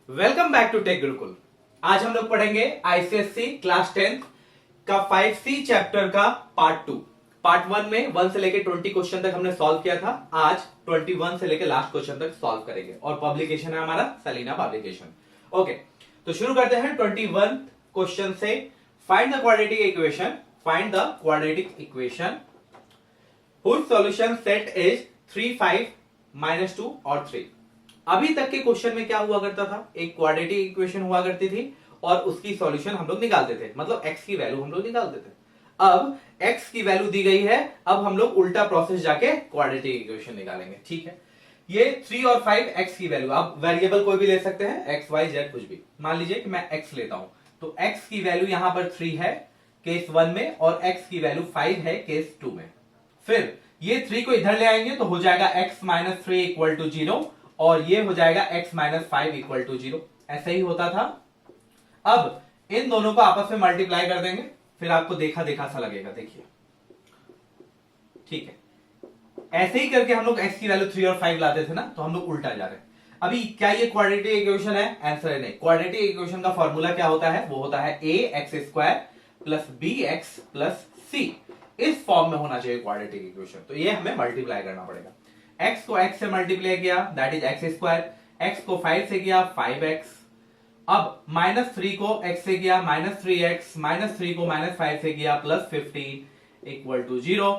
Welcome back to tech Gurukul. आज हम लोग पढ़ेंगे आईसीएससी क्लास 10th का 5C चैप्टर का पार्ट 1 में 1 से लेके 20 क्वेश्चन तक हमने सॉल्व किया था। आज 21 से लेके लास्ट क्वेश्चन तक सॉल्व करेंगे और पब्लिकेशन है हमारा सलीना पब्लिकेशन। ओके, तो शुरू करते हैं 21 क्वेश्चन से। Find the quadratic equation whose solution set is 3 5 -2 और 3। अभी तक के क्वेश्चन में क्या हुआ करता था, एक क्वाड्रेटिक इक्वेशन हुआ करती थी और उसकी सॉल्यूशन हम लोग निकालते थे, मतलब x की वैल्यू हम लोग निकालते थे। अब x की वैल्यू दी गई है, अब हम लोग उल्टा प्रोसेस जाके क्वाड्रेटिक इक्वेशन निकालेंगे। ठीक है, ये 3 और 5 x की वैल्यू, आप वेरिएबल कोई भी ले सकते हैं, x y z कुछ भी। मान लीजिए कि मैं x लेता हूं, तो x की वैल्यू यहां पर 3 है केस 1 में और x की वैल्यू 5 है केस 2 में। फिर ये 3 को इधर ले आएंगे तो हो जाएगा x माइनस 3 इक्वल टू 0 और ये हो जाएगा x माइनस 5 इक्वल टू 0। ऐसा ही होता था। अब इन दोनों को आपस में मल्टीप्लाई कर देंगे, फिर आपको देखा देखा सा लगेगा। देखिए, ठीक है, ऐसे ही करके हम लोग x की वैल्यू 3 और 5 लाते थे ना, तो हम लोग उल्टा जा रहे हैं। अभी क्या ये क्वाड्रेटिक इक्वेशन है? आंसर है नहीं। क्वाड्रेटिक इक्वेशन का फॉर्मूला क्या होता है? वो होता है ax² plus bx plus c। इस फॉर्म में होना चाहिए क्वाड्रेटिक इक्वेशन। तो ये हमें मल्टीप्लाई करना पड़ेगा। x को x से मल्टीप्लाई किया, दैट इज x²। x को 5 से किया, 5x। अब -3 को x से किया, -3x। -3 को -5 से किया, +15 इक्वल टू 0।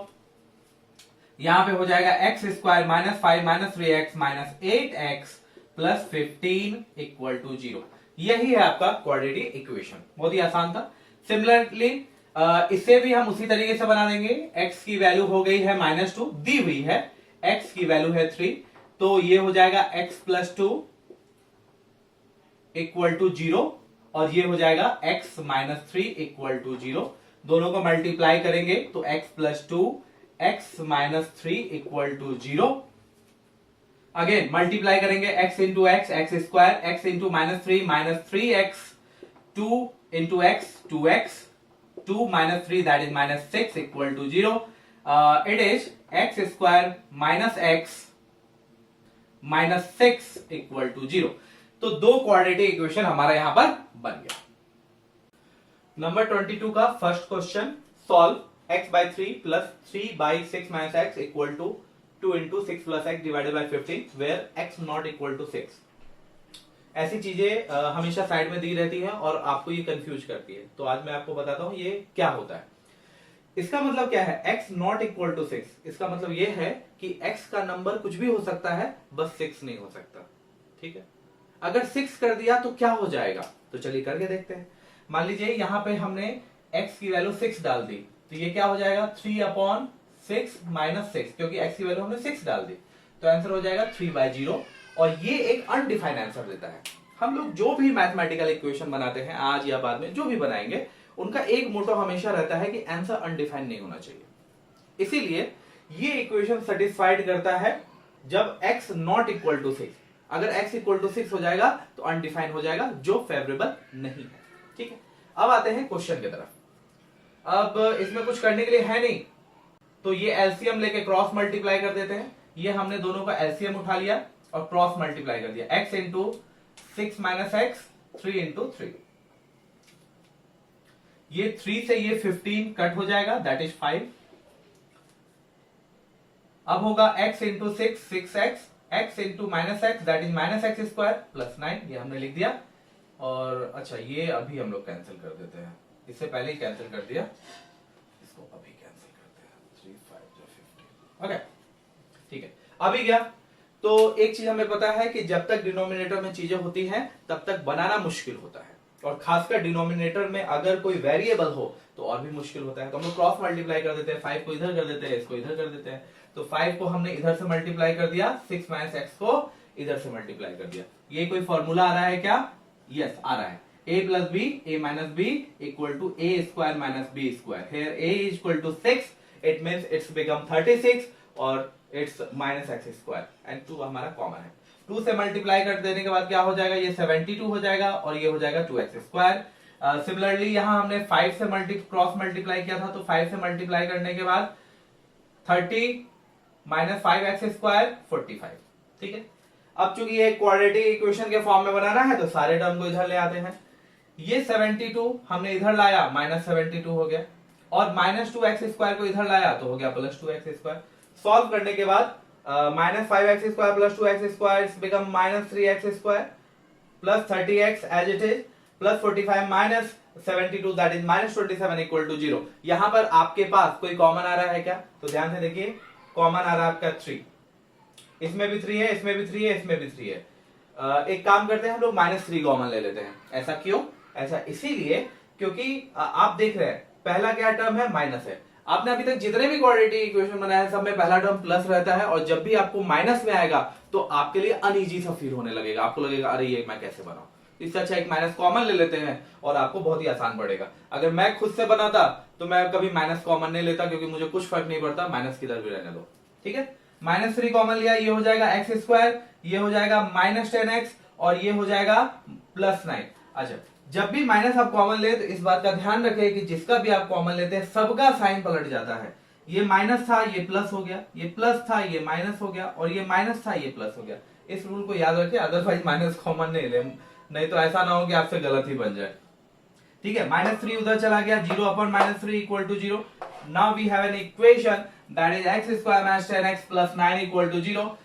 यहां पे हो जाएगा x² -5 -3x -8x plus 15 equal to 0। यही है आपका क्वाड्रेटिक इक्वेशन। बहुत ही आसान था। सिमिलरली इसे भी हम उसी तरीके से बना देंगे। x की वैल्यू हो गई है -2, दी हुई है। x की वैल्यू है 3, तो ये हो जाएगा x प्लस 2 इक्वल टू 0 और ये हो जाएगा x माइनस 3 इक्वल टू 0। दोनों को मल्टीप्लाई करेंगे तो x plus 2 x minus 3 equal to 0। Again multiply करेंगे x into x, x² x into -3 -3x, 2 into x 2x, 2 minus 3 that is minus 6 equal to 0. It is x² minus x minus 6 equal to 0. तो दो quadratic equation हमारा यहां पर बन गया। Number 22 का first question, solve x by 3 plus 3 by 6 minus x equal to 2 into 6 plus x divided by 15 where x not equal to 6। ऐसी चीजें हमेशा साइड में दी रहती है और आपको ये कंफ्यूज करती है, तो आज मैं आपको बताता हूं ये क्या होता है। इसका मतलब क्या है? x नॉट इक्वल टू 6, इसका मतलब ये है कि x का नंबर कुछ भी हो सकता है, बस 6 नहीं हो सकता। ठीक है, अगर 6 कर दिया तो क्या हो जाएगा? तो चलिए करके देखते हैं। मान लीजिए यहां पे हमने x की वैल्यू 6 डाल दी, तो ये क्या हो जाएगा? 3/6 माइनस 6, क्योंकि x की वैल्यू हमने 6 डाल दी, तो आंसर हो जाएगा 3/0। और ये एक अनडिफाइंड आंसर देता है। हम लोग जो भी मैथमेटिकल इक्वेशन बनाते हैं, आज या बाद में जो भी बनाएंगे, उनका एक मोटो हमेशा रहता है कि आंसर अनडिफाइंड नहीं होना चाहिए। इसीलिए ये इक्वेशन सेटिस्फाइड करता है जब x नॉट इक्वल टू 6। अगर x इक्वल टू 6 हो जाएगा तो अनडिफाइंड हो जाएगा, जो फेवरेबल नहीं है। ठीक है, अब आते हैं क्वेश्चन की तरफ। अब इसमें कुछ करने के लिए है नहीं, तो ये एलसीएम लेके क्रॉस मल्टीप्लाई कर देते हैं। ये हमने दोनों का एलसीएम उठा लिया और क्रॉस मल्टीप्लाई कर दिया। x into 6 minus x, 3 into 3। ये 3 से ये 15 कट हो जाएगा, दैट इज 5। अब होगा x into 6 6x, x into minus x that is minus x square plus 9। ये हमने लिख दिया। और अच्छा, ये अभी हम लोग कैंसिल कर देते हैं, इससे पहले ही कैंसिल कर दिया, इसको अभी कैंसिल करते हैं। 3 5 15। ओके, ठीक है, अभी गया। तो एक चीज हमें पता है कि जब तक डिनोमिनेटर में चीजें होती हैं तब तक बनाना मुश्किल होता है, और खासकर डिनोमिनेटर में अगर कोई वेरिएबल हो तो और भी मुश्किल होता है। तो हम लोग क्रॉस मल्टीप्लाई कर देते हैं, 5 को इधर कर देते हैं, इसको इधर कर देते हैं। तो 5 को हमने इधर से मल्टीप्लाई कर दिया, 6 माइनस एक्स को इधर से मल्टीप्लाई कर दिया। ये कोई फॉर्मूला आ रहा है क्या? यस, आ रहा है। a plus b, a minus b equal to a square minus b square. Here a is equal to 6, it means it's become 36 और it's minus x square and 2 हमारा कॉमन है। 2 से मल्टीप्लाई कर देने के बाद क्या हो जाएगा? ये 72 हो जाएगा और ये हो जाएगा 2x स्क्वायर। सिमिलरली यहां हमने 5 से क्रॉस मल्टीप्लाई किया था, तो 5 से मल्टीप्लाई करने के बाद 30 माइनस 5x स्क्वायर 45। ठीक है, अब चूंकि ये क्वाड्रेटिक इक्वेशन के फॉर्म में बनाना है तो सारे टर्म को इधर ले आते हैं। ये 72 हमने इधर लाया, -72 हो गया, और -2x² को इधर लाया तो हो गया +2x²। सॉल्व करने के बाद -5x² + 2x² become -3x² plus 30x as it is plus 45 minus 72 that is minus 27 equal to 0। यहां पर आपके पास कोई कॉमन आ रहा है क्या? तो ध्यान से देखिए, कॉमन आ रहा है आपका 3, इसमें भी 3 है, इसमें भी 3 है, इसमें भी 3 है। एक काम करते हैं हम लोग -3 कॉमन ले लेते हैं। ऐसा क्यों? ऐसा इसीलिए क्योंकि आप देख रहे हैं पहला क्या टर्म है, माइनस है। आपने अभी तक जितने भी क्वाड्रेटिक इक्वेशन बनाए हैं सब में पहला टर्म प्लस रहता है, और जब भी आपको माइनस में आएगा तो आपके लिए अनइजी सा फील होने लगेगा, आपको लगेगा अरे ये मैं कैसे बनाऊं। इससे अच्छा एक माइनस कॉमन ले लेते हैं और आपको बहुत ही आसान पड़ेगा। अगर मैं खुद से बनाता तो मैं कभी माइनस कॉमन नहीं लेता, क्योंकि मुझे कुछ फर्क नहीं पड़ता, माइनस किधर भी रहने दो। ठीक है, -3 कॉमन लिया, ये हो जाएगा x², ये हो जाएगा -10x, और ये हो जाएगा +9। अच्छा, जब भी माइनस आप कॉमन ले तो इस बात का ध्यान रखें कि जिसका भी आप कॉमन लेते हैं सबका साइन पलट जाता है। ये माइनस था, ये प्लस हो गया, ये प्लस था, ये माइनस हो गया, और ये माइनस था, ये प्लस हो गया। इस रूल को याद रखें, अदरवाइज माइनस कॉमन नहीं ले, नहीं तो ऐसा ना हो कि आपसे गलत ही बन जाए। ठीक है, -3 उधर चला गया, 0/-3 equal to 0। Now we have an equation that is x² - 10x + 9 equal to 0।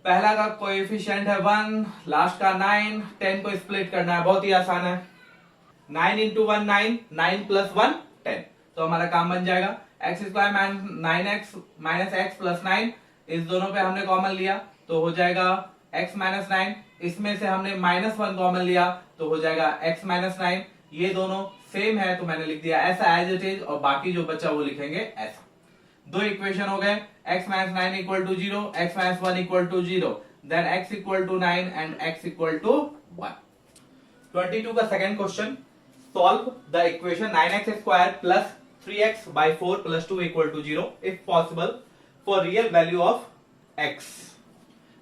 पहला का कोएफिशिएंट है 1, लास्ट का 9, 10 को स्प्लिट करना है, बहुत ही आसान है। 9 × 1 9, 9 + 1 10, तो हमारा काम बन जाएगा। x² - 9x - x + 9, इस दोनों पे हमने कॉमन लिया तो हो जाएगा x - 9, इसमें से हमने -1 कॉमन लिया तो हो जाएगा x - 9। ये दोनों सेम है तो मैंने लिख दिया ऐसा एज इट इज, और बाकी जो बचा वो लिखेंगे ऐसा। दो इक्वेशन हो गए, x - 9 equal to 0, x - 1 equal to 0, then x equal to 9 and x equal to 1। 22 का second question, solve the equation 9x² plus 3x/4 + 2 equal to 0 if possible for real value of x।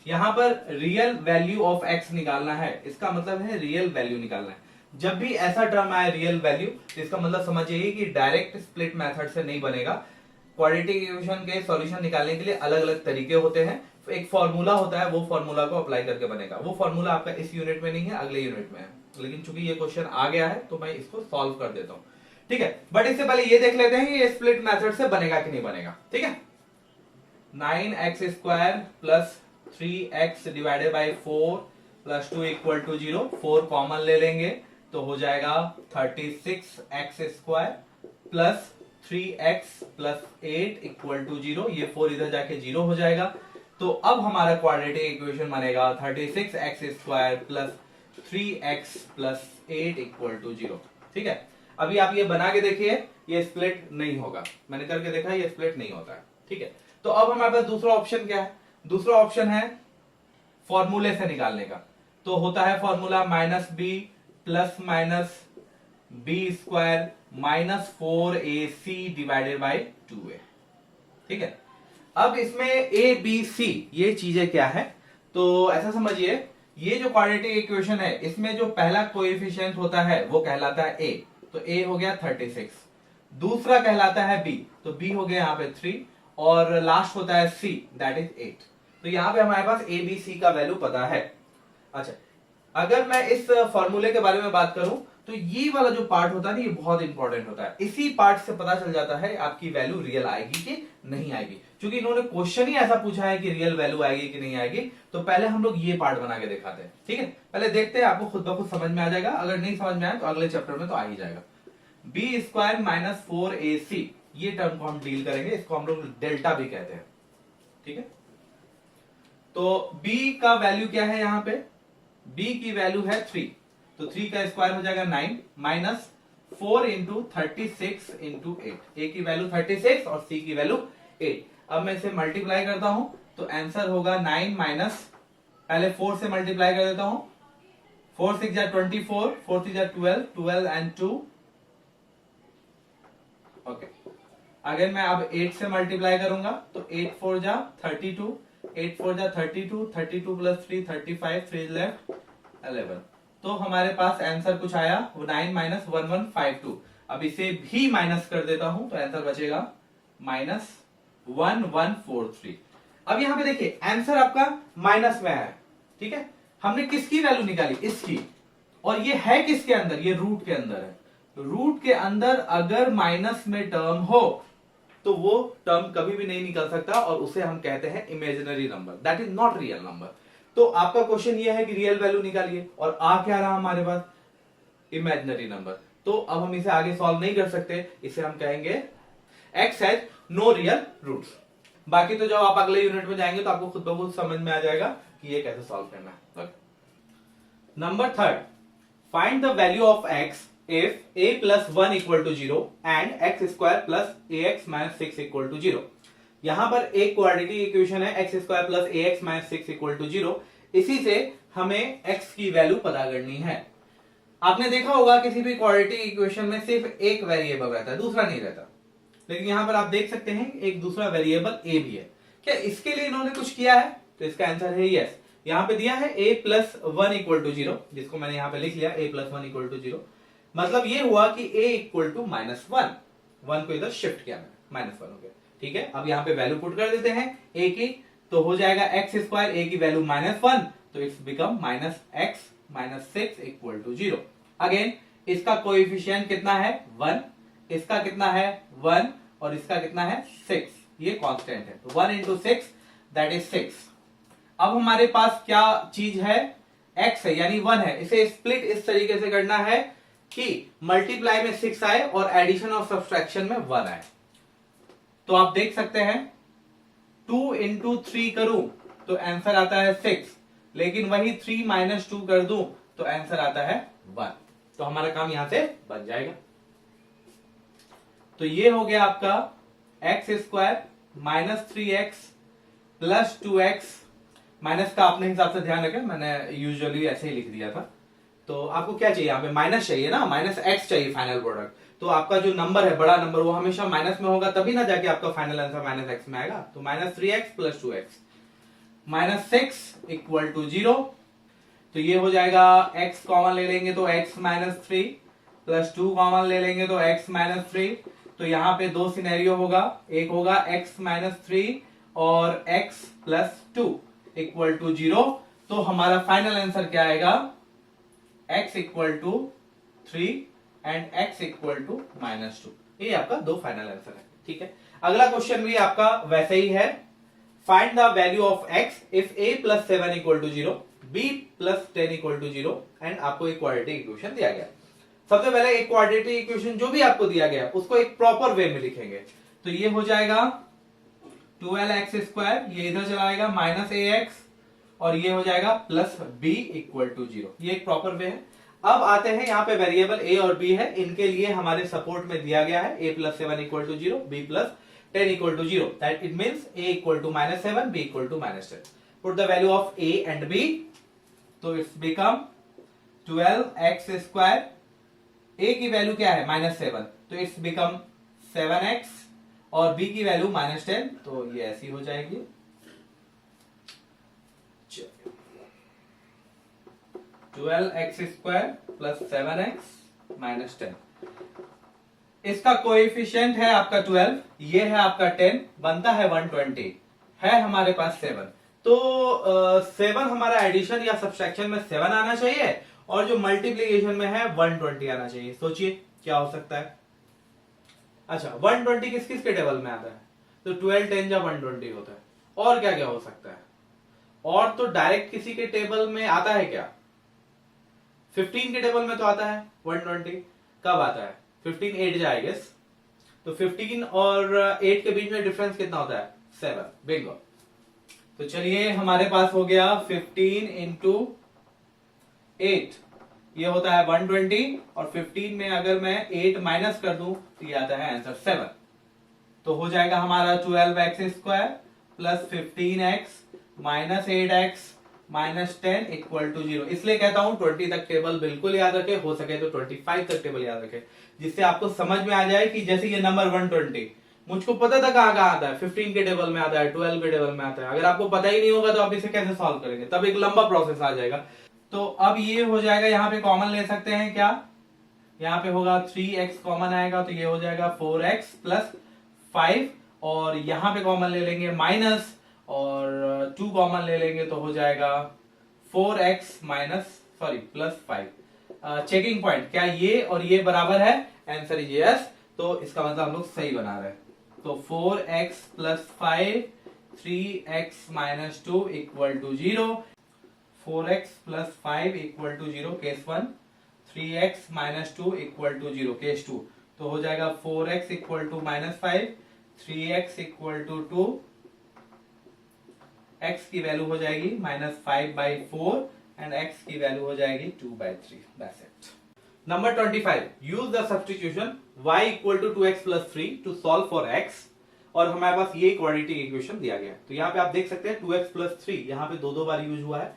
यहां पर real value of x निकालना है, इसका मतलब है real value निकालना है। जब भी ऐसा टर्म आए रियल वैल्यू, तो इसका मतलब समझिए कि डायरेक्ट स्प्लिट मेथड से नहीं बनेगा। क्वाड्रेटिक इक्वेशन के सॉल्यूशन निकालने के लिए अलग अलग तरीके होते हैं, एक फॉर्मूला होता है, वो फॉर्मूला को अप्लाई करके बनेगा। वो फॉर्मूला आपका इस यूनिट में नहीं है, अगले यूनिट में है, लेकिन चूंकि ये क्वेश्चन आ गया है तो मैं इसको सॉल्व कर देता हूं। ठीक है, बट इससे पहले ये देख लेते हैं कि ये स्प्लिट मेथड से बनेगा कि नहीं बनेगा। ठीक है, 9x² plus 3x divided by 4 + 2 equal to 0, 4 common ले लेंगे तो हो जाएगा 36x² plus 3x + 8 equal to 0, ये 4 इधर जाके 0 हो जाएगा। तो अब हमारा क्वाड्रेटिक इक्वेशन बनेगा 36x² plus 3x + 8 equal to 0। ठीक है, अभी आप ये बना के देखिए, ये स्प्लिट नहीं होगा, मैंने करके देखा ये स्प्लिट नहीं होता है। ठीक है, तो अब हमारे पास दूसरा ऑप्शन क्या है? दूसरा ऑप्शन है फॉर्मूले से निकालने का, तो होता है formula -b + -b² -4ac divided by 2a। ठीक है, अब इसमें a b c ये चीजें क्या है, तो ऐसा समझिए ये जो क्वाड्रेटिक इक्वेशन है इसमें जो पहला कोएफिशिएंट होता है वो कहलाता है a, तो a हो गया 36, दूसरा कहलाता है b, तो b हो गया यहाँ पे 3, और लास्ट होता है c दैट इज 8। तो यहाँ पे हमारे पास a b c का वैल्यू पता है। अच्छा, अगर मैं इस फॉर्मूले के बारे में बात करूं तो ये वाला जो पार्ट होता है ना, ये बहुत इंपॉर्टेंट होता है। इसी पार्ट से पता चल जाता है आपकी वैल्यू रियल आएगी कि नहीं आएगी, क्योंकि इन्होंने क्वेश्चन ही ऐसा पूछा है कि रियल वैल्यू आएगी कि नहीं आएगी। तो पहले हम लोग ये पार्ट बना के दिखाते हैं। ठीक है, पहले देखते हैं, आपको खुद ब खुद समझ में आ जाएगा, अगर नहीं समझ में आए तो अगले चैप्टर में तो आ ही जाएगा। b² - 4ac, ये टर्म को हम डील करेंगे, इसको हम लोग डेल्टा भी कहते हैं। ठीक है, तो b का वैल्यू क्या है, यहाँ पे b की वैल्यू है 3, तो 3 का स्क्वायर हो जाएगा 9 माइनस 4 × 36 × 8। a की वैल्यू 36 और c की वैल्यू 8। अब मैं इसे मल्टीप्लाई करता हूं तो आंसर होगा 9 माइनस, पहले 4 से मल्टीप्लाई कर देता हूं, 4 6 जा 24, 4 3 जा 12, 12 एंड 2। ओके, अगर मैं अब 8 से मल्टीप्लाई करूंगा तो 8 4 जा 32, 8 4 जा 32, 32 + 3 35, 3 लेफ्ट 11। तो हमारे पास आंसर कुछ आया, वो 9 माइनस 1152। अब इसे भी माइनस कर देता हूं तो आंसर बचेगा -1143। अब यहां पे देखिए आंसर आपका माइनस में है, ठीक है, हमने किसकी वैल्यू निकाली, इसकी, और ये है किसके अंदर, ये रूट के अंदर है। तो रूट के अंदर अगर माइनस में टर्म हो तो वो टर्म कभी भी नहीं निकल सकता और उसे हम कहते हैं imaginary number, that is not real number. तो आपका क्वेश्चन ये है कि रियल वैल्यू निकालिए, और आ क्या रहा हमारे पास, इमेजिनरी नंबर। तो अब हम इसे आगे सॉल्व नहीं कर सकते, इसे हम कहेंगे x has no real roots. बाकी तो जब आप अगले यूनिट में जाएंगे तो आपको खुद ब खुद समझ में आ जाएगा कि ये कैसे सॉल्व करना है। Number third, find the value of x if a plus 1 equal to 0 and x square plus ax minus 6 equal to 0। यहां पर एक क्वाड्रेटिक इक्वेशन है x square plus ax minus 6 equal to 0। इसी से हमें x की वैल्यू पता करनी है। आपने देखा होगा किसी भी क्वाड्रेटिक इक्वेशन में सिर्फ एक वेरिएबल रहता है, दूसरा नहीं रहता, लेकिन यहां पर आप देख सकते हैं एक दूसरा वेरिएबल a भी है। क्या इसके लिए इन्होंने कुछ किया है? तो इसका आंसर है यस। यहां पे दिया है a plus 1 equal to 0, जिसको मैंने यहां पे लिख लिया a plus 1 equal to 0। मतलब ये हुआ कि a इक्वल टू -1, 1 को इधर शिफ्ट किया मैंने, -1 हो गया। ठीक है, अब यहाँ पे वैल्यू पुट कर देते हैं a की, तो हो जाएगा एक्स स्क्वायर, a की वैल्यू -1, तो it's become -x -6 equal to 0। Again इसका कोएफिशिएंट कितना है 1, इसका कितना है 1, और इसका कितना है 6, ये कांस्टेंट है, तो 1 into 6 दैट इज 6। अब हमारे पास क्या चीज है, x है यानी 1 है। इसे स्प्लिट इस तरीके से करना है कि मल्टीप्लाई में 6 आए और एडिशन और सब्सट्रैक्शन में 1 आए। तो आप देख सकते हैं 2 into 3 करूं तो आंसर आता है 6, लेकिन वही 3 - 2 कर दूं तो आंसर आता है 1। तो हमारा काम यहां से बन जाएगा। तो ये हो गया आपका x square -3x plus 2x, minus का अपने हिसाब से ध्यान रखें, मैंने यूजुअली ऐसे ही लिख दिया था। तो आपको क्या चाहिए, यहाँ पे माइनस चाहिए ना, -x चाहिए फाइनल प्रोडक्ट। तो आपका जो नंबर है बड़ा नंबर वो हमेशा माइनस में होगा, तभी ना जाके आपका फाइनल आंसर -x में आएगा। तो -3x plus 2x -6 equal to 0। तो ये हो जाएगा x कॉमन ले लेंगे तो x -3 प्लस 2 कॉमन ले लेंगे तो x -3। तो यहाँ पे दो सिनेरियो होगा, एक होगा x -3 और x प्लस 2 इक्वल टू 0। तो हमारा फाइनल आंसर क्या आएगा, x equal to 3 and x equal to -2। ये आपका दो फाइनल आंसर है। ठीक है, अगला क्वेश्चन भी आपका वैसे ही है, find the value of x if a plus 7 equal to 0, b plus 10 equal to 0 and आपको एक क्वाड्रेटिक इक्वेशन दिया गया। सबसे पहले एक क्वाड्रेटिक इक्वेशन जो भी आपको दिया गया उसको एक प्रॉपर वे में लिखेंगे। तो ये हो जाएगा 12x², ये इधर चलाएगा -ax, और ये हो जाएगा प्लस b इक्वल टू 0। ये एक प्रॉपर वे है। अब आते हैं यहाँ पे वेरिएबल a और b है, इनके लिए हमारे सपोर्ट में दिया गया है a plus 7 equal to 0, b plus 10 equal to 0, that it means a equal to -7, b equal to -10। Put the value of a and b, तो इट्स बिकम 12x², a की वैल्यू क्या है -7, तो इट्स बिकम 7x, और b की value -10, तो ये ऐसी हो जाएगी। 12x² plus 7x minus 10। इसका कोएफिशिएंट है आपका 12, ये है आपका 10, बनता है 120, है हमारे पास 7। तो 7 हमारा एडिशन या सब्सट्रैक्शन में 7 आना चाहिए, और जो मल्टीप्लीकेशन में है 120 आना चाहिए। सोचिए क्या हो सकता है। अच्छा, 120 किस किस के टेबल में आता है, तो 12 10 जब 120 होता है। और क्या क्या हो सकता है, और तो डायरेक्ट किसी के टेबल में आता है क्या, 15 के टेबल में तो आता है 120। कब आता है, 15 8 आई गेस, तो 15 और 8 के बीच में डिफरेंस कितना होता है, 7, बिंगो। तो चलिए हमारे पास हो गया 15 इंटू 8, ये होता है 120, और 15 में अगर मैं 8 माइनस कर दूं तो ये आता है आंसर 7। तो हो जाएगा हमारा 12x² plus 15x minus 8x minus 10 equal to 0। इसलिए कहता हूं 20 तक टेबल बिल्कुल याद रखे, हो सके तो 25 तक टेबल याद रखे, जिससे आपको समझ में आ जाए कि जैसे ये नंबर 120 मुझको पता था कहां कहां आता है, 15 के टेबल में आता है, 12 के टेबल में आता है। अगर आपको पता ही नहीं होगा तो आप इसे कैसे सॉल्व करेंगे, तब एक लंबा प्रोसेस आ जाएगा। तो अब ये हो जाएगा, यहाँ पे कॉमन ले सकते हैं क्या, यहाँ पे होगा 3x कॉमन आएगा, तो ये हो जाएगा 4x प्लस 5, और यहाँ पे कॉमन ले लेंगे माइनस, और 2 कॉमन ले लेंगे तो हो जाएगा 4x minus plus 5। Checking point, क्या ये और ये बराबर है? Answer is yes. तो इसका मतलब हम लोग सही बना रहे हैं। तो 4x plus 5 3x minus 2 equal to 0। 4x plus 5 equal to 0 case 1, 3x minus 2 equal to 0 case 2। तो हो जाएगा 4x equal to minus 5, 3x equal to 2, x की वैल्यू हो जाएगी माइनस 5/4 एंड x की वैल्यू हो जाएगी 2/3। That's it. Number 25, use the substitution y equal to 2x plus 3 to solve for x। और हमारे पास ये क्वाड्रेटिक इक्वेशन दिया गया है। तो यहाँ पे आप देख सकते हैं 2x प्लस 3 यहाँ पे दो बार यूज हुआ है।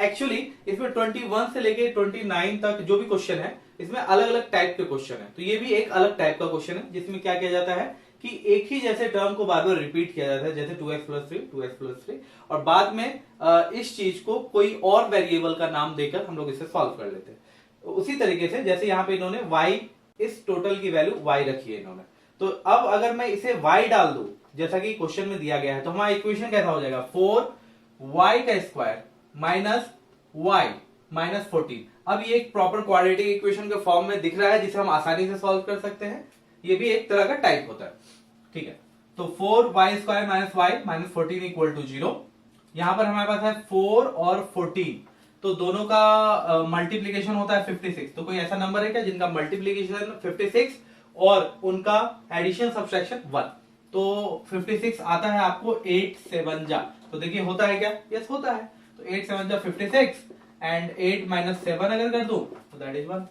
एक्चुअली इसमें 21 से लेके 29 तक जो भी क्वेश्चन है इसमें अलग अलग टाइप के क्वेश्चन है। तो ये भी एक अलग टाइप का क्वेश्चन है जिसमें क्या किया जाता है कि एक ही जैसे टर्म को बार बार रिपीट किया जाता है, जैसे 2x प्लस 3 और बाद में इस चीज को कोई और वेरिएबल का नाम देकर हम लोग इसे सॉल्व कर लेते हैं। उसी तरीके से जैसे यहाँ पे इन्होंने y, इस टोटल की वैल्यू y रखी है इन्होंने। तो अब अगर मैं इसे y डाल दूं जैसा कि क्वेश्चन में दिया गया है तो हमारा इक्वेशन कैसा हो जाएगा? 4y का स्क्वायर माइनस y माइनस 14। अब ये एक प्रॉपर क्वाड्रेटिक इक्वेशन के फॉर्म में दिख रहा है जिसे हम आसानी से सॉल्व कर सकते हैं। ये भी एक तरह का टाइप होता है, ठीक है। तो 4y square minus y minus 14 equal to 0। यहां पर हमारे पास है 4 और 14, तो दोनों का मल्टीप्लीकेशन होता है 56। तो कोई ऐसा नंबर है क्या जिनका मल्टीप्लीकेशन 56 और उनका एडिशन सब्सट्रैक्शन 1? तो 56 आता है आपको 8 7 जा। तो देखिए होता है क्या? यस होता है। तो 8 7 जा 56 एंड 8 माइनस 7 अगर कर दो तो दैट इज 1।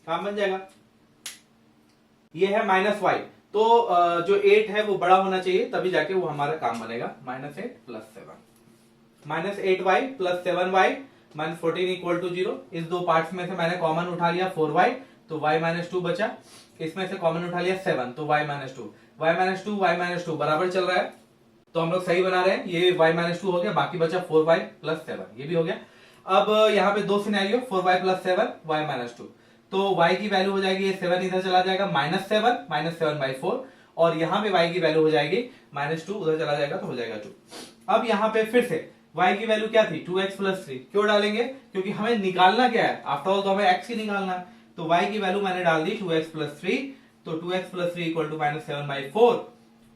काम बन जाएगा। ये है माइनस y, तो जो 8 है वो बड़ा होना चाहिए तभी जाके वो हमारा काम बनेगा। Minus 8 plus 7 minus 8y plus 7y minus 14 equal to 0। इस दो पार्ट्स में से मैंने कॉमन उठा लिया 4y, तो y माइनस 2 बचा। इसमें से कॉमन उठा लिया 7, तो y माइनस 2, y माइनस 2 बराबर चल रहा है। तो हम लोग सही बना रहे हैं। ये y माइनस 2 हो गया, बाकी बचा 4y प्लस 7, ये भी हो गया। अब यहाँ पे दो scenario 4y plus 7 y minus 2। तो y की वैल्यू हो जाएगी, ये 7 इधर चला जाएगा माइनस 7/4 और यहाँ पे y की वैल्यू हो जाएगी माइनस 2, उधर चला जाएगा तो हो जाएगा 2। अब यहाँ पे फिर से y की वैल्यू क्या थी? 2x plus 3। क्यों डालेंगे? क्योंकि हमें निकालना क्या है? आफ्टर ऑल तो हमें x ही निकालना है। तो y की वैल्यू मैंने डाल दी 2x प्लस 3। तो 2x plus 3 equal to minus 7/4।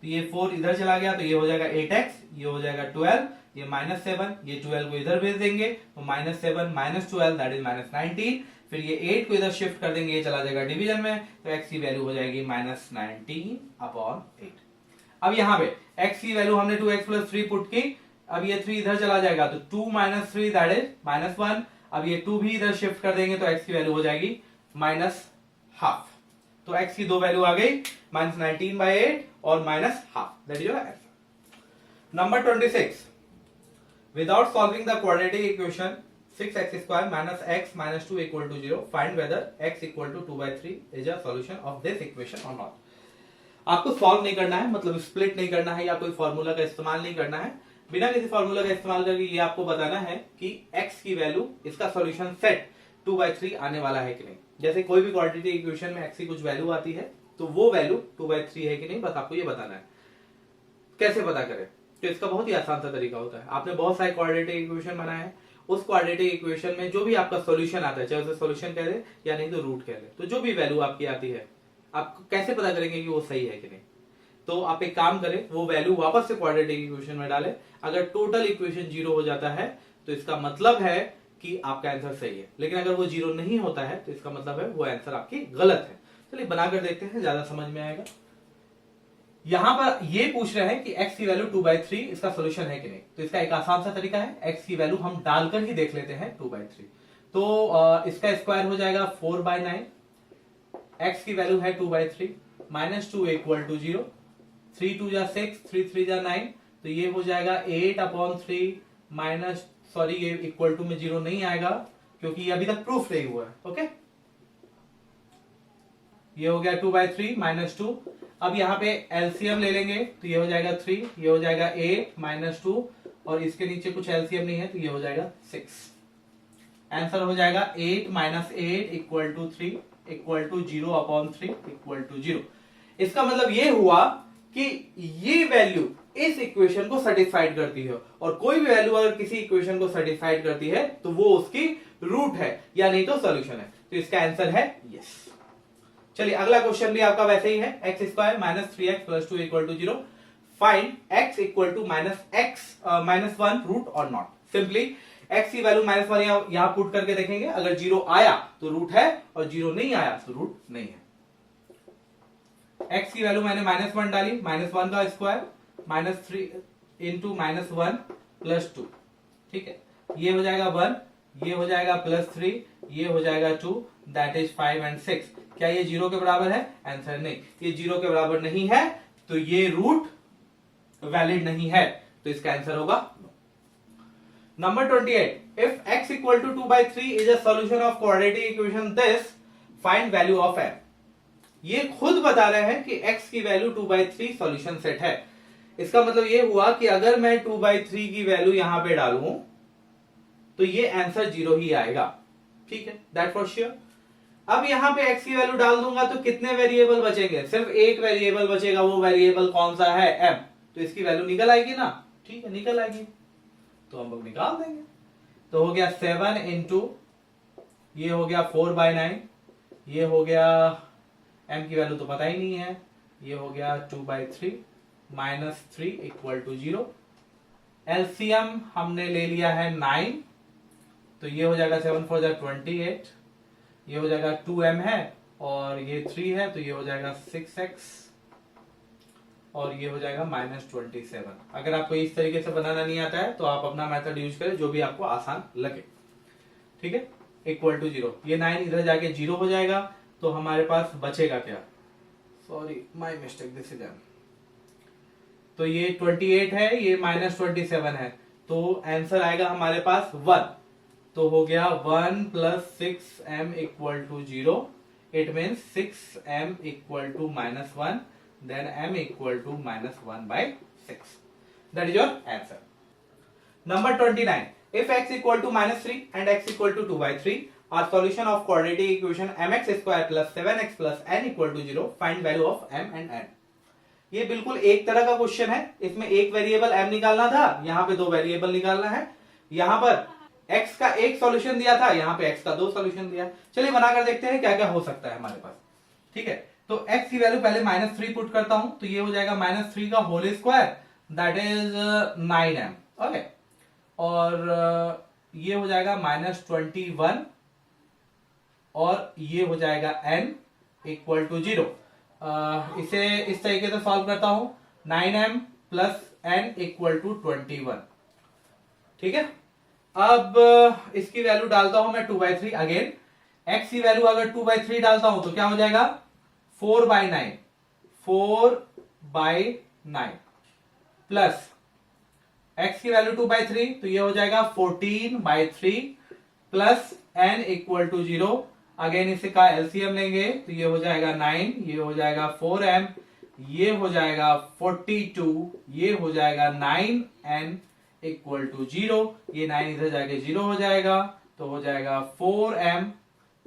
तो ये 4 इधर चला गया तो ये हो जाएगा 8x, ये हो जाएगा 12, ये माइनस 7, ये 12 को इधर भेज देंगे तो minus 7 minus 12 that is minus 19। फिर ये 8 को इधर शिफ्ट कर देंगे, ये चला जाएगा डिवीजन में, तो x की वैल्यू हो जाएगी माइनस 19/8। अब यहाँ पे x की वैल्यू हमने 2x प्लस 3 पुट की। अब ये 3 इधर चला जाएगा तो 2 माइनस 3 दैट इज माइनस 1। अब ये 2 भी इधर शिफ्ट कर देंगे तो x की वैल्यू हो जाएगी माइनस हाफ। तो x की दो वैल्यू आ गई, माइनस 19/8 और minus half. That is your answer. Number 26, without solving the quadratic equation 6x square minus x minus 2 equal to 0, find whether x equal to 2/3 is a solution of this equation or not। आपको solve नहीं करना है, मतलब split नहीं करना है या कोई फॉर्मूला का इस्तेमाल नहीं करना है। बिना किसी फॉर्मूला का इस्तेमाल करके ये आपको बताना है कि x की वैल्यू, इसका सॉल्यूशन सेट 2/3 आने वाला है कि नहीं। जैसे कोई भी क्वाड्रेटिक इक्वेशन में x की कुछ वैल्यू आती है तो वो वैल्यू 2/3 है कि नहीं, बस आपको ये बताना है। कैसे पता करें? तो इसका बहुत ही आसान सा तरीका होता है। आपने बहुत सारे क्वाड्रेटिक इक्वेशन बनाए हैं, उस क्वाड्रेटिक इक्वेशन में जो भी आपका सॉल्यूशन आता है, चाहे उसे सॉल्यूशन कह दे या नहीं तो रूट कह दे, तो जो भी वैल्यू आपकी आती है आप कैसे पता करेंगे कि वो सही है कि नहीं? तो आप एक काम करें, वो वैल्यू वापस से क्वाड्रेटिक इक्वेशन में डालें। अगर टोटल इक्वेशन 0 हो जाता है तो इसका मतलब है कि आपका आंसर सही है, लेकिन अगर वो 0 नहीं होता है तो इसका मतलब है वो आंसर आपकी गलत है। चलिए बनाकर देखते हैं, ज्यादा समझ में आएगा। यहां पर ये पूछ रहे हैं कि x की वैल्यू 2/3 इसका सॉल्यूशन है कि नहीं। तो इसका एक आसान सा तरीका है, x की वैल्यू हम डालकर ही देख लेते हैं 2/3। तो इसका स्क्वायर हो जाएगा 4/9, x की वैल्यू है 2/3, माइनस 2 इक्वल टू 0, 3 2 जा 6, 3 3 जा 9, तो ये हो जाएगा 8/3 माइनस, सॉरी ये इक्वल टू में 0 नहीं आएगा क्योंकि ये अभी तक प्रूफ नहीं हुआ है। ओके, ये हो गया 2/3 माइनस 2। अब यहाँ पे एलसीएम ले लेंगे तो ये हो जाएगा 3, ये हो जाएगा 8 माइनस 2 और इसके नीचे कुछ एलसीएम नहीं है तो ये हो जाएगा 6। आंसर हो जाएगा 8 minus 8 equal to 3 equal to 0/3 equal to 0। इसका मतलब ये हुआ कि ये वैल्यू इस इक्वेशन को सेटिस्फाइड करती है, और कोई भी वैल्यू अगर किसी इक्वेशन को सेटिस्फाइड करती है तो वो उसकी रूट है या नहीं तो सॉल्यूशन है। तो इसका आंसर है यस। चलिए अगला क्वेश्चन भी आपका वैसे ही है, x square minus 3x plus 2 equal to 0, find x equal to minus 1 root और नॉट। सिंपली x की वैल्यू -1 यहां पुट करके देखेंगे, अगर 0 आया तो रूट है और 0 नहीं आया तो रूट नहीं है। x की वैल्यू मैंने -1 डाली, -1 का स्क्वायर -3 इंटू -1 प्लस 2, ठीक है, ये हो जाएगा 1, ये हो जाएगा +3, ये हो जाएगा 2, दैट इज 5 एंड 6। क्या ये 0 के बराबर है? आंसर नहीं, ये 0 के बराबर नहीं है, तो ये रूट वैलिड नहीं है, तो इसका आंसर होगा number 28। If x equal to 2/3 is a solution of quadratic equation this, find value of m। ये खुद बता रहे हैं कि x की वैल्यू 2/3 सॉल्यूशन सेट है। इसका मतलब ये हुआ कि अगर मैं 2/3 की वैल्यू यहां पे डालूं तो ये आंसर 0 ही आएगा, ठीक है, दैट फॉर श्योर। अब यहां पे x की वैल्यू डाल दूंगा तो कितने वेरिएबल बचेंगे? सिर्फ एक वेरिएबल बचेगा, वो वेरिएबल कौन सा है? m। तो इसकी वैल्यू निकल आएगी ना, ठीक है, निकल आएगी, तो हम लोग निकाल देंगे। तो हो गया 7 इंटू, ये हो गया 4/9, ये हो गया m की वैल्यू तो पता ही नहीं है, ये हो गया 2/3 -3 इक्वल टू 0। एलसीएम हमने ले लिया है 9, तो ये हो जाएगा 7 4 28, ये हो जाएगा 2m है और ये 3 है, तो ये हो जाएगा 6x और ये हो जाएगा -27। अगर आपको इस तरीके से बनाना नहीं आता है तो आप अपना मेथड यूज करें, जो भी आपको आसान लगे, ठीक है, इक्वल टू 0। ये 9 इधर जाके 0 हो जाएगा, तो हमारे पास बचेगा क्या? Sorry, my mistake, this is m। तो ये 28 है, ये -27 है, तो आंसर आएगा हमारे पास 1। तो हो गया 1 + 6m equal to 0, it means 6m equal to -1, then m equal to -1/6. That is your answer. Number 29. If x equal to -3 and x equal to 2/3 are solution of quadratic equation mx square plus 7x plus n equal to 0, find value of m and n. ये बिल्कुल एक तरह का question है, इसमें एक variable m निकालना था, यहाँ पे दो वेरिएबल निकालना है। यहाँ पर x का एक सॉल्यूशन दिया था, यहाँ पे x का दो सॉल्यूशन दिया। चलिए बनाकर देखते हैं क्या क्या हो सकता है हमारे पास, ठीक है। तो x की वैल्यू पहले -3 पुट करता हूं, तो ये हो जाएगा -3 का whole square, that is 9m, okay, और ये हो जाएगा -21 और ये हो जाएगा n इक्वल टू 0। इसे इस तरीके से सॉल्व करता हूं, 9m plus n equal to 21, ठीक है। अब इसकी वैल्यू डालता हूं मैं 2/3 अगेन। x की वैल्यू अगर 2/3 डालता हूं तो क्या हो जाएगा? 4/9 प्लस x की वैल्यू 2/3, तो ये हो जाएगा 14/3 plus n equal to 0। Again इसका एलसीएम लेंगे तो ये हो जाएगा 9, ये हो जाएगा 4m, ये हो जाएगा 42, ये हो जाएगा 9n इक्वल टू 0। ये 9 इधर जाके 0 हो जाएगा, तो हो जाएगा 4m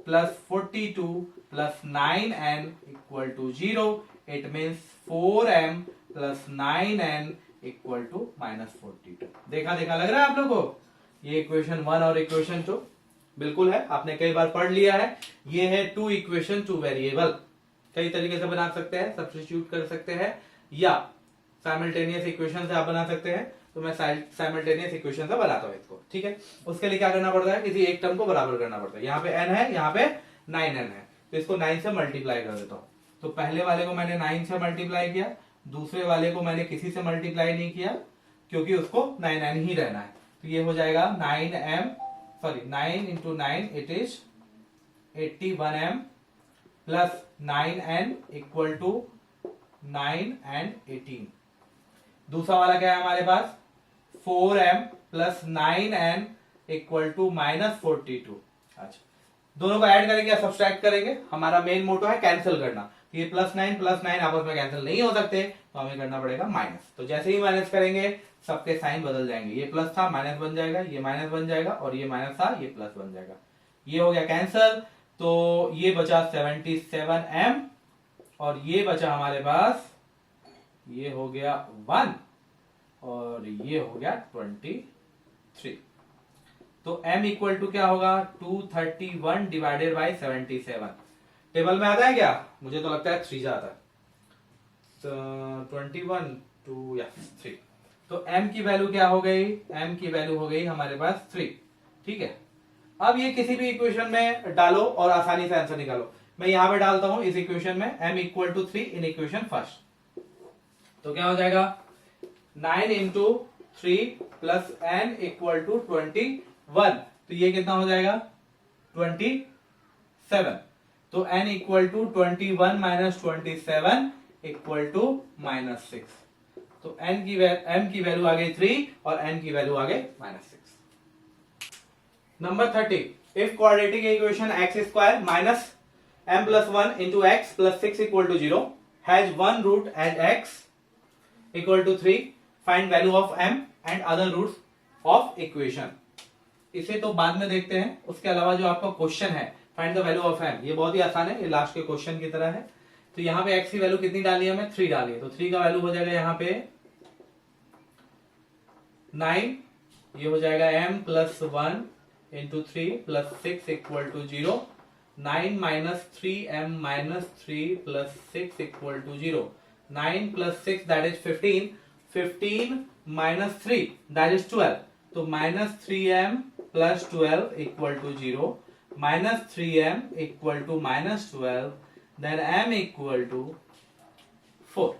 plus 42 plus 9n equal to 0। It means 4m plus 9n equal to -42। देखा लग रहा है आप लोगों को? ये इक्वेशन 1 और इक्वेशन 2 बिल्कुल है, आपने कई बार पढ़ लिया है। ये है 2 इक्वेशन 2 वेरिएबल। कई तरीके से बना सकते हैं, सब्स्टिट्यूट कर सकते हैं या साइमल्टेनियस इक्वेशन से आप बना सकते हैं। तो मैं साइमल्टेनियस इक्वेशन से बनाता हूं इसको, ठीक है। उसके लिए क्या करना पड़ता है? किसी एक टर्म को बराबर करना पड़ता है। यहाँ पे n है, यहाँ पे 9n है, तो इसको 9 से मल्टीप्लाई कर देता हूं। तो पहले वाले को मैंने 9 से मल्टीप्लाई किया, दूसरे वाले को मैंने किसी से मल्टीप्लाई नहीं किया क्योंकि उसको 9n ही रहना है। तो ये हो जाएगा 9 into 9 it is 81m plus 9n equal to 9 and 18। दूसरा वाला क्या है हमारे पास? 4m plus 9n equal to -42। अच्छा, दोनों को ऐड करेंगे या सब्सट्रैक्ट करेंगे? हमारा मेन मोटो है कैंसिल करना। ये +9 आपस में कैंसिल नहीं हो सकते, तो हमें करना पड़ेगा माइनस। तो जैसे ही माइनस करेंगे सबके साइन बदल जाएंगे, ये प्लस था माइनस बन जाएगा, ये माइनस बन जाएगा, और ये माइनस था ये प्लस बन जाएगा। ये हो गया कैंसिल, तो ये बचा 77m और ये बचा हमारे पास, ये हो गया 1 और ये हो गया 23। तो m इक्वल टू क्या होगा 231 डिवाइडेड बाई 77। टेबल में आता है क्या? मुझे तो लगता है 3 जाता है। 21 टू या 3। तो m की वैल्यू क्या हो गई? m की वैल्यू हो गई हमारे पास 3। ठीक है, अब ये किसी भी इक्वेशन में डालो और आसानी से आंसर निकालो। मैं यहां पे डालता हूं इस इक्वेशन में m equal to 3 in equation first. तो क्या हो जाएगा 9 into 3 plus n equal to 21। तो ये कितना हो जाएगा 27। तो n equal to 21 minus 27 equal to -6। तो m की वैल्यू आ गई 3 और n की वैल्यू आ गई -6। Number 30, if quadratic equation x square minus m plus 1 into x plus 6 equal to 0 has one root at x equal to 3, find value of m and other roots of equation. इसे तो बाद में देखते हैं, उसके अलावा जो आपका क्वेश्चन है find the value of m, ये बहुत ही आसान है, ये लास्ट के क्वेश्चन की तरह है। तो यहाँ पे x की वैल्यू कितनी डाली है हमें? 3 डाली है। तो 3 का वैल्यू हो जाएगा यहाँ पे 9, ये हो जाएगा m plus 1 into 3 plus 6 equal to 0। 9 minus 3m minus 3 plus 6 equal to 0। 9 plus 6 that is 15। 15 minus 3 that is 12। तो minus 3m plus 12 equal to 0। Minus 3m equal to minus 12, then m equal to 4।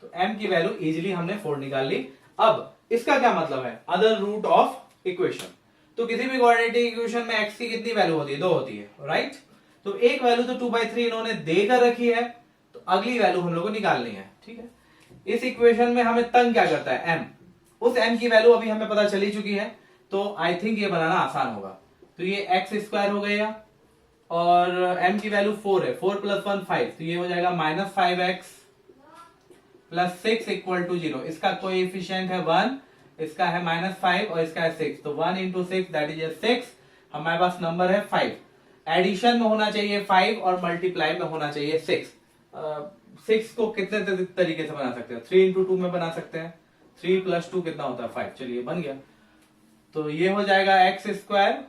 तो m की value easily हमने 4 निकाल ली। अब इसका क्या मतलब है? Other root of equation. तो किसी भी क्वाड्रेटिक इक्वेशन में x की कितनी वैल्यू होती है? 2 होती है, राइट? तो एक वैल्यू तो 2/3 इन्होंने देकर रखी है, तो अगली वैल्यू हम लोग को निकालनी है। ठीक है, इस इक्वेशन में हमें तंग क्या करता है? m। उस m की वैल्यू अभी हमें पता चली चुकी है, तो आई थिंक ये बनाना आसान होगा। तो ये एक्स स्क्वायर हो गया और m की वैल्यू 4 है, 4 प्लस 1 5, तो ये हो जाएगा -5x प्लस 6 इक्वल टू 0। इसका कोएफिशिएंट है 1, इसका है -5 और इसका है 6। तो 1 इंटू 6 दैट इज 6। हमारे पास नंबर है 5। एडिशन में होना चाहिए 5 और मल्टीप्लाई में होना चाहिए 6। 6 को कितने तरीके से बना सकते हैं? 3 इंटू 2 में बना सकते हैं। 3 प्लस 2 कितना होता है? 5। चलिए बन गया। तो ये हो जाएगा x square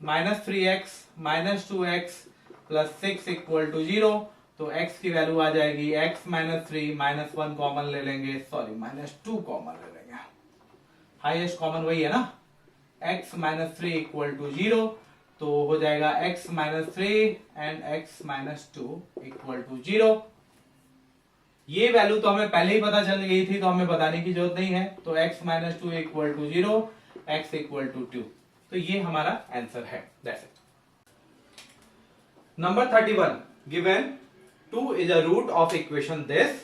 minus 3x minus 2x plus 6 equal to 0। तो x की वैल्यू आ जाएगी x माइनस 3 माइनस 1 कॉमन ले लेंगे, सॉरी -2 कॉमन ले लेंगे, हाईएस्ट कॉमन वही है ना। x minus 3 equal to 0। तो हो जाएगा x minus 3 and x minus 2 equal to 0। ये वैल्यू तो हमें पहले ही पता चल गई थी, तो हमें बताने की जरूरत नहीं है। तो x minus 2 equal to 0, x equal to 2। तो ये हमारा आंसर है। That's it. Number 31, given 2 is a root of equation this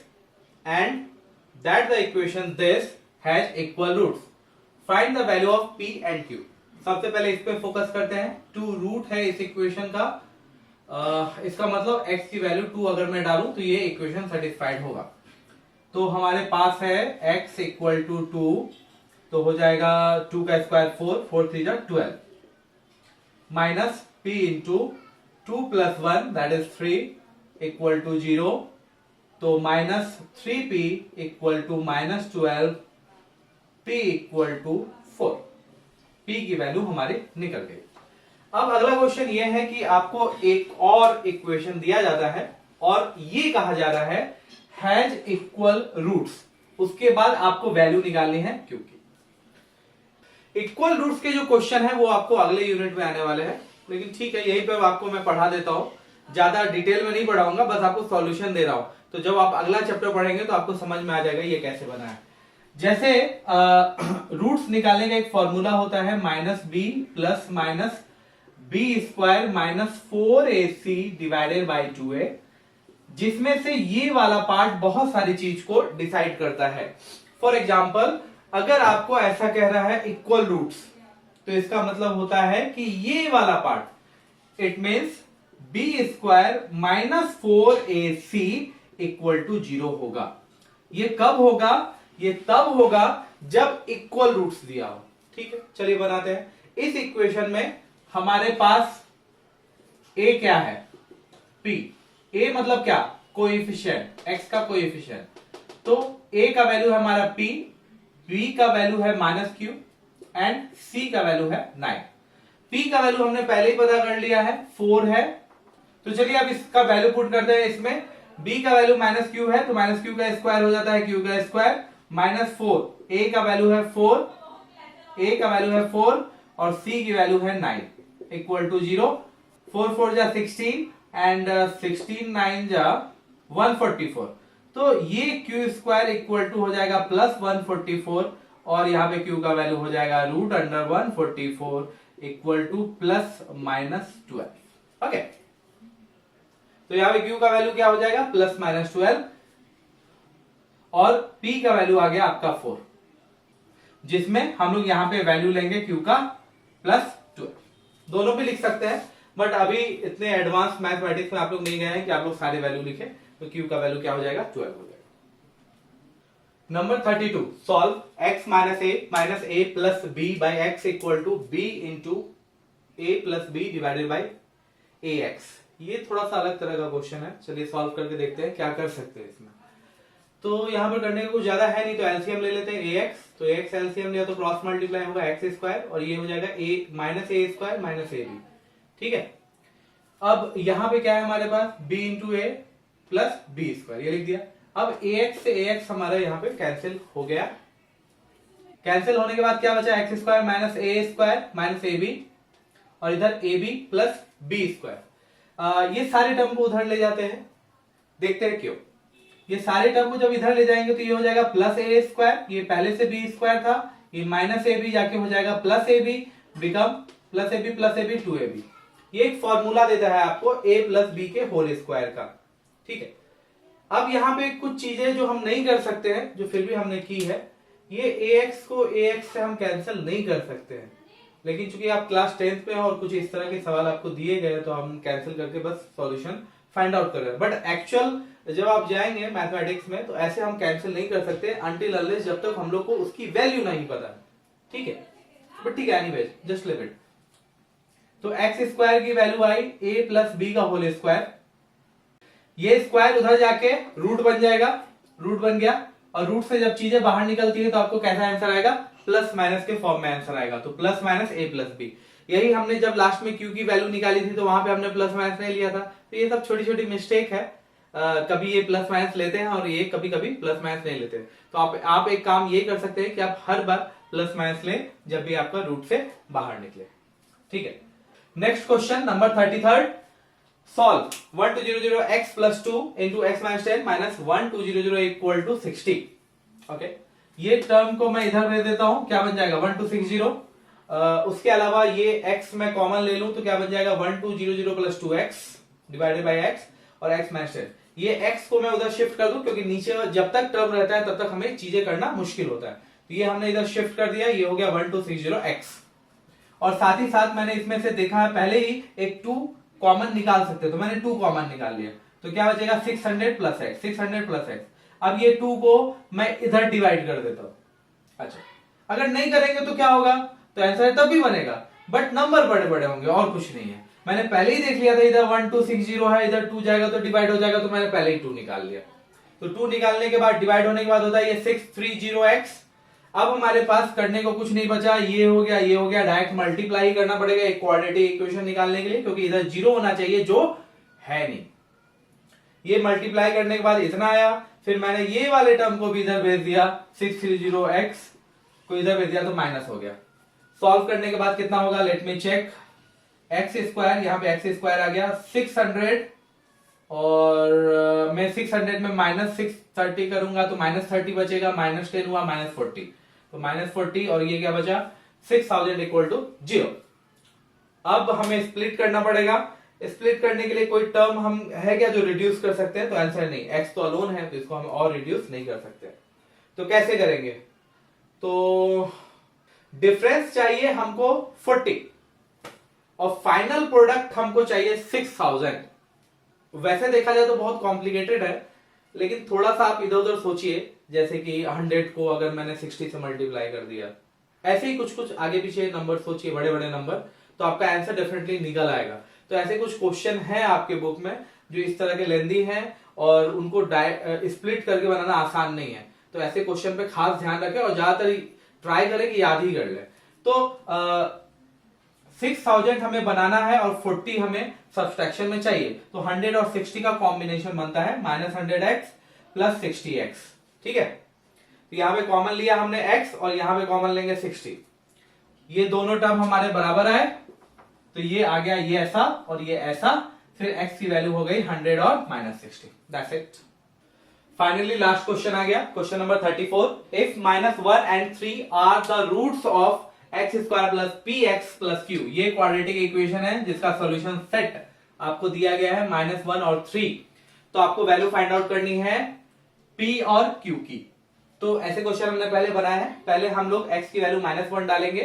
and that the equation this has equal roots. Find the value of p and q. सबसे पहले इस पे focus करते हैं। 2 रूट है इस इक्वेशन का, इसका मतलब x की वैल्यू 2 अगर मैं डालूं तो ये इक्वेशन सेटिस्फाइड होगा। तो हमारे पास है x इक्वल टू 2, तो हो जाएगा 2 का स्क्वायर 4, 4 3 जा 12, minus p into 2 plus 1 that is 3 equal to 0। तो minus 3p equal to minus 12, p equal to 4। p की वैल्यू हमारी निकल गई। अब अगला क्वेश्चन ये है कि आपको एक और इक्वेशन दिया जाता है और ये कहा जा रहा है हैज इक्वल रूट्स। उसके बाद आपको वैल्यू निकालनी है, क्योंकि इक्वल रूट्स के जो क्वेश्चन है वो आपको अगले यूनिट में आने वाले हैं। लेकिन ठीक है, यहीं पे आपको मैं पढ़ा देता हूं, ज्यादा डिटेल में नहीं पढ़ाऊंगा, बस आपको सॉल्यूशन दे रहा हूं। तो जब आप अगला चैप्टर पढ़ेंगे तो आपको समझ में आ जाएगा ये कैसे बना है। जैसे रूट्स निकालने का एक फॉर्मूला होता है -b plus minus b square minus 4ac divided by 2a, जिसमें से ये वाला पार्ट बहुत सारी चीज को डिसाइड करता है। फॉर एग्जाम्पल, अगर आपको ऐसा कह रहा है इक्वल रूट्स, तो इसका मतलब होता है कि ये वाला part, it means b square minus 4ac equal to 0 होगा। ये कब होगा? ये तब होगा जब इक्वल रूट्स दिया हो। ठीक है, चलिए बनाते हैं। इस इक्वेशन में हमारे पास a क्या है? p। a मतलब क्या? कोएफिशिएंट, x का कोएफिशिएंट। तो a का वैल्यू है हमारा p, P का वैल्यू है -q एंड C का वैल्यू है 9। P का वैल्यू हमने पहले ही पता कर लिया है, 4 है। तो चलिए अब इसका वैल्यू पुट करते हैं इसमें। B का वैल्यू -q है तो -q का स्क्वायर हो जाता है q का स्क्वायर, -4। A का वैल्यू है 4, A का वैल्यू है 4 और C की वैल्यू है 9 इक्वल टू 0। 4 4 जा 16 एंड 16 9 जा 144। तो ये q स्क्वायर इक्वल टू हो जाएगा प्लस 144 और यहाँ पे q का वैल्यू हो जाएगा √144 इक्वल टू ±12। ओके, तो यहाँ पे q का वैल्यू क्या हो जाएगा ±12 और p का वैल्यू आ गया आपका 4, जिसमें हम लोग यहाँ पे वैल्यू लेंगे q का +12। दोनों भी लिख सकते हैं बट अभी इतने एडवांस मैथमेटिक्स में आप लोग नहीं गए हैं कि आप लोग सारे वैल्यू लिखे। तो q का वैल्यू क्या हो जाएगा 12 हो जाएगा। Number 32, solve x - a plus b by x equal to b into a plus b divided by ax। ये थोड़ा सा अलग तरह का क्वेश्चन है, चलिए सॉल्व करके देखते हैं क्या कर सकते हैं इसमें। तो यहां पर करने का कुछ ज्यादा है नहीं, तो एलसीएम ले लेते हैं ax। तो ax एलसीएम लिया तो क्रॉस मल्टीप्लाई होगा x स्क्वायर और ये हो जाएगा a स्क्वायर माइनस ab। ठीक है, अब यहां पे क्या है हमारे पास b इंटू ए प्लस बी स्क्वायर, ये लिख दिया। अब ax से ax हमारा यहाँ पे कैंसिल हो गया। कैंसिल होने के बाद क्या बचा, x square minus a square minus a b और इधर a b plus b square. ये सारे टर्म को उधर ले जाते हैं, देखते हैं क्यों। ये सारे टर्म को जब इधर ले जाएंगे तो ये हो जाएगा प्लस ए स्क्वायर, ये पहले से बी स्क्वायर था, ये माइनस ए बी जाके हो जाएगा plus a b, become plus a b 2ab। ये एक फॉर्मूला देता है आपको a प्लस बी के होल स्क्वायर का। ठीक है, अब यहाँ पे कुछ चीजें जो हम नहीं कर सकते हैं, जो फिर भी हमने की है, ये ax को ax से हम कैंसिल नहीं कर सकते हैं, लेकिन चूंकि आप क्लास 10th में हो और कुछ इस तरह के सवाल आपको दिए गए तो हम कैंसिल करके बस सॉल्यूशन फाइंड आउट कर रहे हैं। बट एक्चुअल जब आप जाएंगे मैथमेटिक्स में तो ऐसे हम कैंसिल नहीं कर सकते अनटिल अनलेस जब तक हम लोग को उसकी वैल्यू नहीं पता है। ठीक है, बट ठीक है, एनीवेज जस्ट लिव इट। तो एक्स स्क्वायर की वैल्यू आई a प्लस बी का होल स्क्वायर, ये स्क्वायर उधर जाके रूट बन जाएगा, रूट बन गया और रूट से जब चीजें बाहर निकलती है तो आपको कैसा आंसर आएगा, प्लस माइनस के फॉर्म में आंसर आएगा। तो plus minus a plus B, यही हमने जब लास्ट में q की वैल्यू निकाली थी तो वहां पे हमने प्लस माइनस नहीं लिया था। तो ये सब छोटी छोटी मिस्टेक है, कभी ये प्लस माइनस लेते हैं और ये कभी कभी प्लस माइनस नहीं लेते। तो आप एक काम ये कर सकते हैं कि आप हर बार प्लस माइनस लें जब भी आपका रूट से बाहर निकले। ठीक है, next question number 33, solve 1200 x plus 2 into x minus 10 minus 1200 equal to 60। Okay, ये टर्म को मैं इधर दे देता हूं, क्या बन जाएगा 1260। उसके अलावा ये x मैं कॉमन ले लूं तो क्या बन जाएगा 1200 plus 2x divided by x और x माइनस 10। ये x को मैं उधर शिफ्ट कर दूं क्योंकि नीचे जब तक टर्म रहता है तब तक हमें चीजें करना मुश्किल होता है। तो ये हमने इधर शिफ्ट कर दिया, ये हो गया 1260x और साथ ही साथ मैंने इसमें से देखा है पहले ही एक 2 कॉमन निकाल सकते, तो मैंने 2 कॉमन निकाल लिया। तो क्या बचेगा 600 प्लस एक्स, 600 प्लस एक्स। अब ये 2 को मैं इधर डिवाइड कर देता हूं। अच्छा, अगर नहीं करेंगे तो क्या होगा, तो आंसर तब भी बनेगा बट नंबर बड़े बड़े होंगे और कुछ नहीं है। मैंने पहले ही देख लिया था इधर 1260 है, इधर 2 जाएगा तो डिवाइड हो जाएगा, तो मैंने पहले ही 2 निकाल लिया। तो 2 निकालने के बाद डिवाइड होने के बाद होता है ये 630x। अब हमारे पास करने को कुछ नहीं बचा, ये हो गया, ये हो गया, डायरेक्ट मल्टीप्लाई करना पड़ेगा एक क्वाड्रेटिक इक्वेशन निकालने के लिए, क्योंकि इधर 0 होना चाहिए जो है नहीं। ये मल्टीप्लाई करने के बाद इतना आया, फिर मैंने ये वाले टर्म को भी इधर भेज दिया, 630x को इधर भेज दिया तो माइनस हो गया। सॉल्व करने के बाद कितना होगा, let me check. X square, यहाँ पे एक्स स्क्वायर आ गया 600 और मैं 600 में माइनस 630 करूंगा तो माइनस 30 बचेगा, माइनस 10 हुआ माइनस 40, तो माइनस 40 और ये क्या बचा 6000 इक्वल टू 0। अब हमें स्प्लिट करना पड़ेगा। स्प्लिट करने के लिए कोई टर्म हम है क्या जो रिड्यूस कर सकते हैं, तो आंसर नहीं, x तो अलोन है तो इसको हम और रिड्यूस नहीं कर सकते। तो कैसे करेंगे, तो डिफरेंस चाहिए हमको 40 और फाइनल प्रोडक्ट हमको चाहिए 6000। वैसे देखा जाए तो बहुत कॉम्प्लिकेटेड है, लेकिन थोड़ा सा आप इधर उधर सोचिए, जैसे कि 100 को अगर मैंने 60 से मल्टीप्लाई कर दिया, ऐसे ही कुछ कुछ आगे पीछे नंबर सोचिए, बड़े बड़े नंबर, तो आपका आंसर डेफिनेटली निकल आएगा। तो ऐसे कुछ क्वेश्चन है आपके बुक में जो इस तरह के लेंदी हैं और उनको स्प्लिट करके बनाना आसान नहीं है। तो ऐसे क्वेश्चन पे खास ध्यान रखें और ज्यादातर ट्राई करें कि याद ही कर ले। तो 6000 हमें बनाना है और 40 हमें सब्सट्रैक्शन में चाहिए, तो 100 और 60 का कॉम्बिनेशन बनता है -100x प्लस 60x। ठीक है, तो यहां पे कॉमन लिया हमने x और यहां पे कॉमन लेंगे 60। ये दोनों टर्म हमारे बराबर आए, तो ये आ गया ये ऐसा और ये ऐसा, फिर x की वैल्यू हो गई 100 और -60। That's it. Finally last question आ गया, question number 34। If -1 and 3 are the roots of x square plus px plus q, ये क्वाड्रेटिक इक्वेशन है जिसका सॉल्यूशन सेट आपको दिया गया है -1 और 3। तो आपको वैल्यू फाइंड आउट करनी है p और q की। तो ऐसे क्वेश्चन हमने पहले बनाया है। पहले हम लोग x की वैल्यू -1 डालेंगे,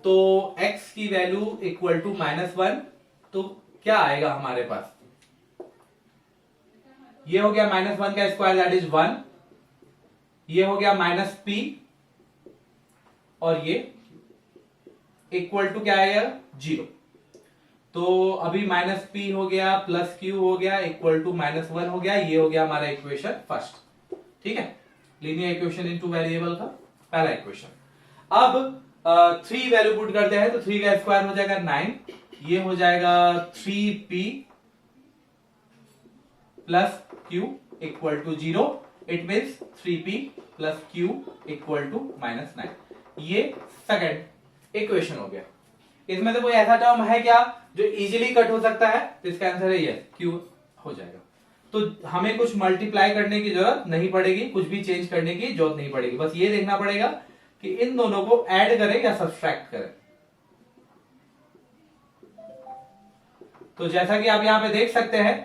तो x की वैल्यू इक्वल टू -1, तो क्या आएगा हमारे पास, ये हो गया -1 का स्क्वायर दैट इज 1, ये हो गया -p और ये इक्वल टू क्या आएगा 0। तो अभी -p हो गया प्लस q हो गया इक्वल टू -1 हो गया, ये हो गया हमारा इक्वेशन फर्स्ट। ठीक है, लीनियर इक्वेशन इनटू वेरिएबल का पहला इक्वेशन। अब 3 वैल्यू पुट करते हैं, तो 3 का स्क्वायर हो जाएगा 9, ये हो जाएगा 3p plus q equal to 0, it means 3p plus q equal to -9। ये सेकंड इक्वेशन हो गया। इसमें से कोई ऐसा टर्म है क्या जो इजीली कट हो सकता है, तो इसका आंसर है यस, q हो जाएगा। तो हमें कुछ मल्टीप्लाई करने की जरूरत नहीं पड़ेगी, कुछ भी चेंज करने की जरूरत नहीं पड़ेगी, बस ये देखना पड़ेगा कि इन दोनों को ऐड करें या सब्सट्रैक्ट करें। तो जैसा कि आप यहां पे देख सकते हैं,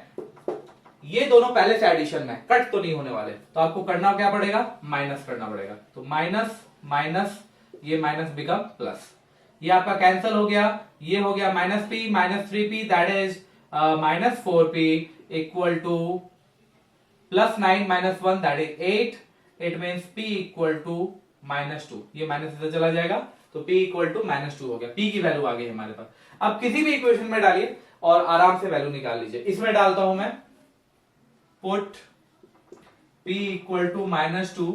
ये दोनों पहले से एडिशन में कट तो नहीं होने वाले, तो आपको करना क्या पड़ेगा, माइनस करना पड़ेगा। तो माइनस माइनस, ये माइनस बिकम प्लस, ये आपका कैंसिल हो गया, ये हो गया -p -3p that is -4p equal to +9 -1 that is 8, it means p equal to -2, ये माइनस इधर चला जाएगा, तो p इक्वल टू -2 हो गया। p की वैल्यू आ गई हमारे पास। अब किसी भी इक्वेशन में डालिए और आराम से वैल्यू निकाल लीजिए। इसमें डालता हूं मैं, put p equal to -2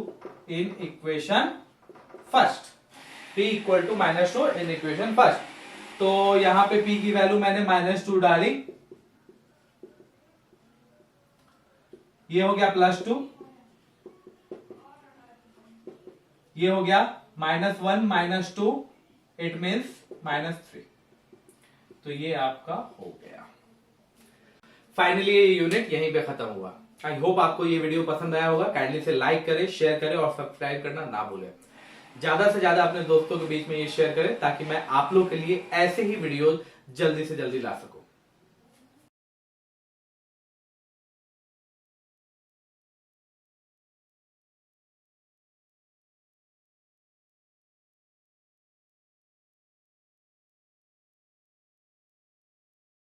in equation first, p equal to -2 in equation first. तो यहां पे p की वैल्यू मैंने -2 डाली, ये हो गया +2, ये हो गया -1 -2, इट मीन्स -3। तो ये आपका हो गया। फाइनली ये यूनिट यहीं पे खत्म हुआ। आई होप आपको ये वीडियो पसंद आया होगा। काइंडली से लाइक करें, शेयर करें और सब्सक्राइब करना ना भूलें। ज्यादा से ज्यादा अपने दोस्तों के बीच में ये शेयर करें ताकि मैं आप लोग के लिए ऐसे ही वीडियो जल्दी से जल्दी ला सकूं।